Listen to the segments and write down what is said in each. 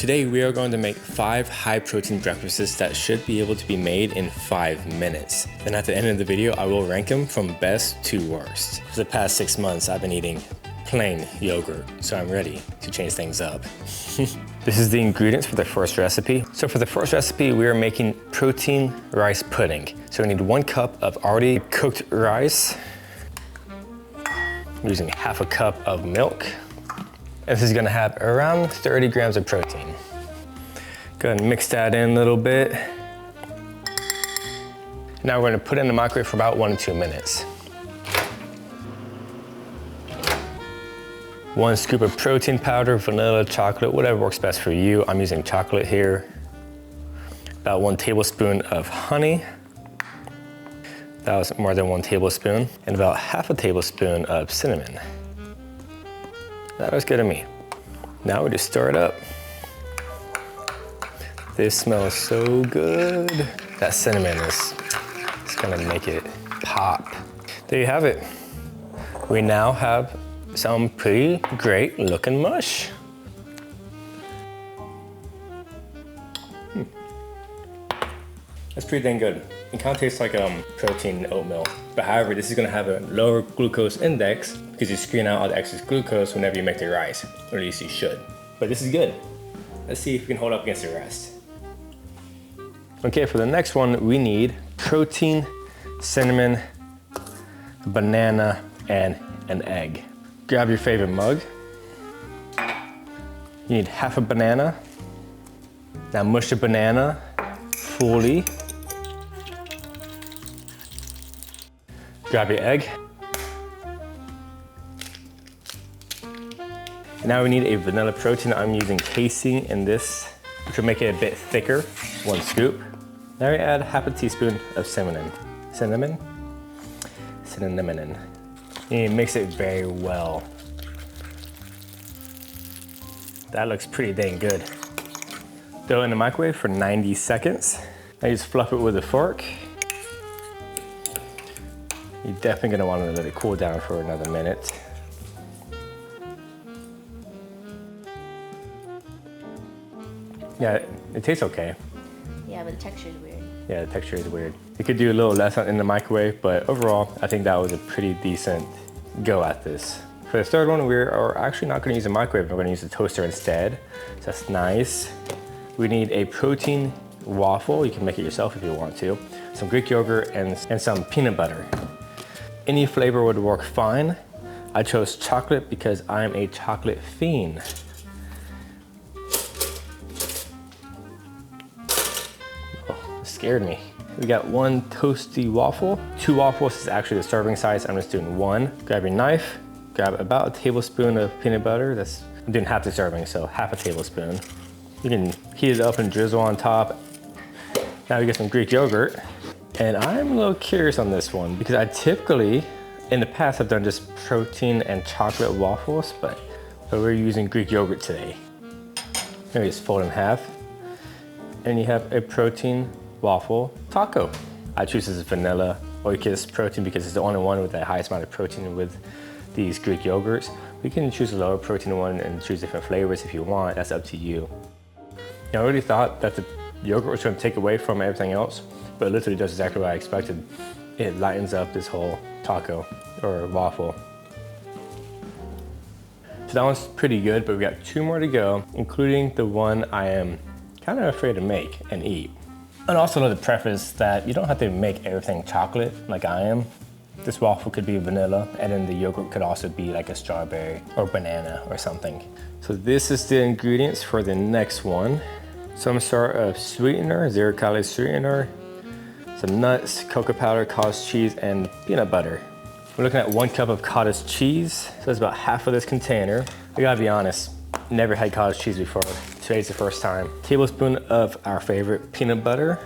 Today we are going to make 5 high protein breakfasts that should be able to be made in 5 minutes. Then at the end of the video, I will rank them from best to worst. For the past 6 months, I've been eating plain yogurt, so I'm ready to change things up. This is the ingredients for the first recipe. So for the first recipe, we are making protein rice pudding. So we need 1 cup of already cooked rice. I'm using half a cup of milk. And this is gonna have around 30 grams of protein. Go ahead and mix that in a little bit. Now we're gonna put it in the microwave for about 1 to 2 minutes. 1 scoop of protein powder, vanilla, chocolate, whatever works best for you. I'm using chocolate here. About 1 tablespoon of honey. That was more than 1 tablespoon. And about half a tablespoon of cinnamon. That was good to me. Now we just stir it up. This smells so good. That cinnamon is gonna make it pop. There you have it. We now have some pretty great looking mush. That's pretty dang good. It kind of tastes like protein oatmeal. But however, this is gonna have a lower glucose index because you screen out all the excess glucose whenever you make the rice, or at least you should. But this is good. Let's see if we can hold up against the rest. Okay, for the next one, we need protein, cinnamon, banana, and an egg. Grab your favorite mug. You need half a banana. Now mush the banana fully. Grab your egg. Now we need a vanilla protein. I'm using casein in this, which will make it a bit thicker. 1 scoop. Now we add half a teaspoon of cinnamon. Cinnamon. And mix it very well. That looks pretty dang good. Throw it in the microwave for 90 seconds. Now you just fluff it with a fork. You're definitely gonna wanna let it cool down for another minute. Yeah, it tastes okay. Yeah, but the texture is weird. Yeah, the texture is weird. You could do a little less in the microwave, but overall, I think that was a pretty decent go at this. For the third one, we are actually not gonna use a microwave. We're gonna use a toaster instead. So that's nice. We need a protein waffle. You can make it yourself if you want to. Some Greek yogurt and some peanut butter. Any flavor would work fine. I chose chocolate because I'm a chocolate fiend. Oh, it scared me. We got 1 toasty waffle. 2 waffles is actually the serving size. I'm just doing 1. Grab your knife, grab about a tablespoon of peanut butter. I'm doing half the serving, so half a tablespoon. You can heat it up and drizzle on top. Now we get some Greek yogurt. And I'm a little curious on this one because I typically, in the past, have done just protein and chocolate waffles, but we're using Greek yogurt today. Maybe just fold in half. And you have a protein waffle taco. I choose this vanilla oikos protein because it's the only one with the highest amount of protein with these Greek yogurts. We can choose a lower protein one and choose different flavors if you want. That's up to you. I really thought that the yogurt was going to take away from everything else, but it literally does exactly what I expected. It lightens up this whole taco or waffle. So that one's pretty good, but we got 2 more to go, including the one I am kind of afraid to make and eat. And also let the preface that you don't have to make everything chocolate like I am. This waffle could be vanilla, and then the yogurt could also be like a strawberry or banana or something. So this is the ingredients for the next one. Some sort of sweetener, 0-calorie sweetener, some nuts, cocoa powder, cottage cheese, and peanut butter. We're looking at 1 cup of cottage cheese, so that's about half of this container. I gotta be honest, never had cottage cheese before. Today's the first time. Tablespoon of our favorite peanut butter.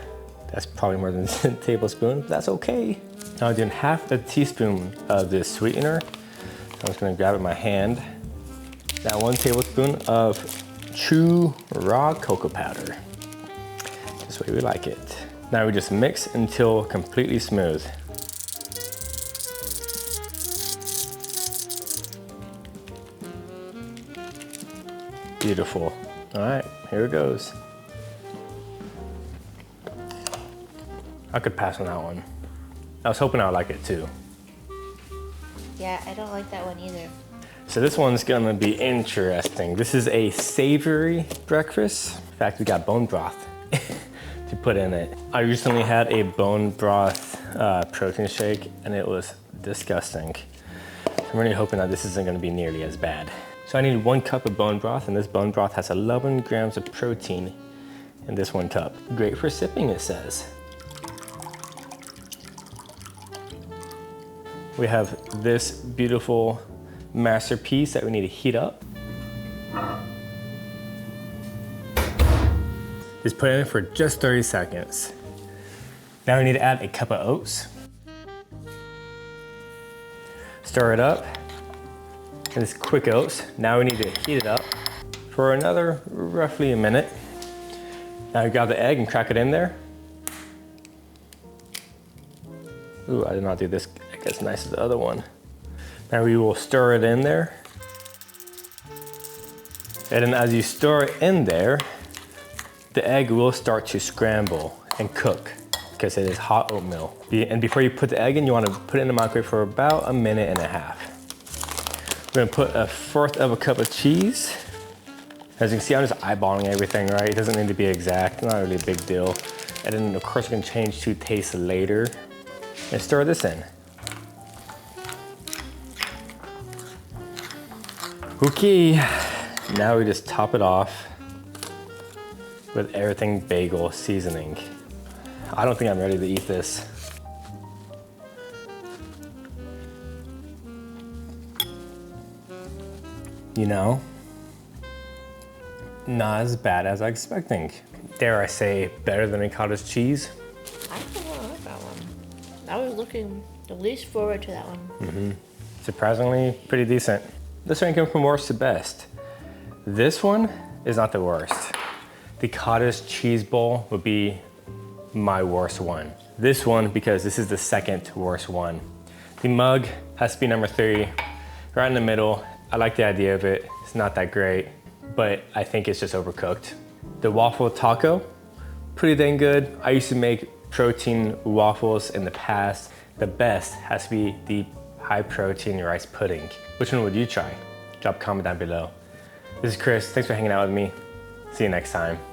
That's probably more than a tablespoon, but that's okay. Now I'm doing half a teaspoon of this sweetener. I'm just gonna grab it in my hand. Now 1 tablespoon of true raw cocoa powder. This way we like it. Now we just mix until completely smooth. Beautiful. All right, here Here it goes. I could pass on that one. I was hoping I would like it too. Yeah, I don't like that one either. So this one's gonna be interesting. This is a savory breakfast. In fact, we got bone broth to put in it. I recently had a bone broth protein shake and it was disgusting. I'm really hoping that this isn't gonna be nearly as bad. So I need 1 cup of bone broth, and this bone broth has 11 grams of protein in this 1 cup. Great for sipping, it says. We have this beautiful masterpiece that we need to heat up. Just put it in for just 30 seconds. Now we need to add a cup of oats. Stir it up. And it's quick oats. Now we need to heat it up for another roughly a minute. Now we grab the egg and crack it in there. Ooh, I did not do this as nice as the other one. Now we will stir it in there. And then as you stir it in there, the egg will start to scramble and cook because it is hot oatmeal. And before you put the egg in, you want to put it in the microwave for about 1.5 minutes. We're gonna put 1/4 of a cup of cheese. As you can see, I'm just eyeballing everything, right? It doesn't need to be exact, not really a big deal. And then of course you can change to taste later. And stir this in. Okay, now we just top it off with everything bagel seasoning. I don't think I'm ready to eat this. You know, not as bad as I was expecting. Dare I say, better than a cottage cheese? I don't like that one. I was looking the least forward to that one. Surprisingly, pretty decent. Let's rank them from worst to best. This one is not the worst. The cottage cheese bowl would be my worst one. This one, because this is the second worst one. The mug has to be number 3, right in the middle. I like the idea of it. It's not that great, but I think it's just overcooked. The waffle taco, pretty dang good. I used to make protein waffles in the past. The best has to be the high protein rice pudding. Which one would you try? Drop a comment down below. This is Chris, thanks for hanging out with me. See you next time.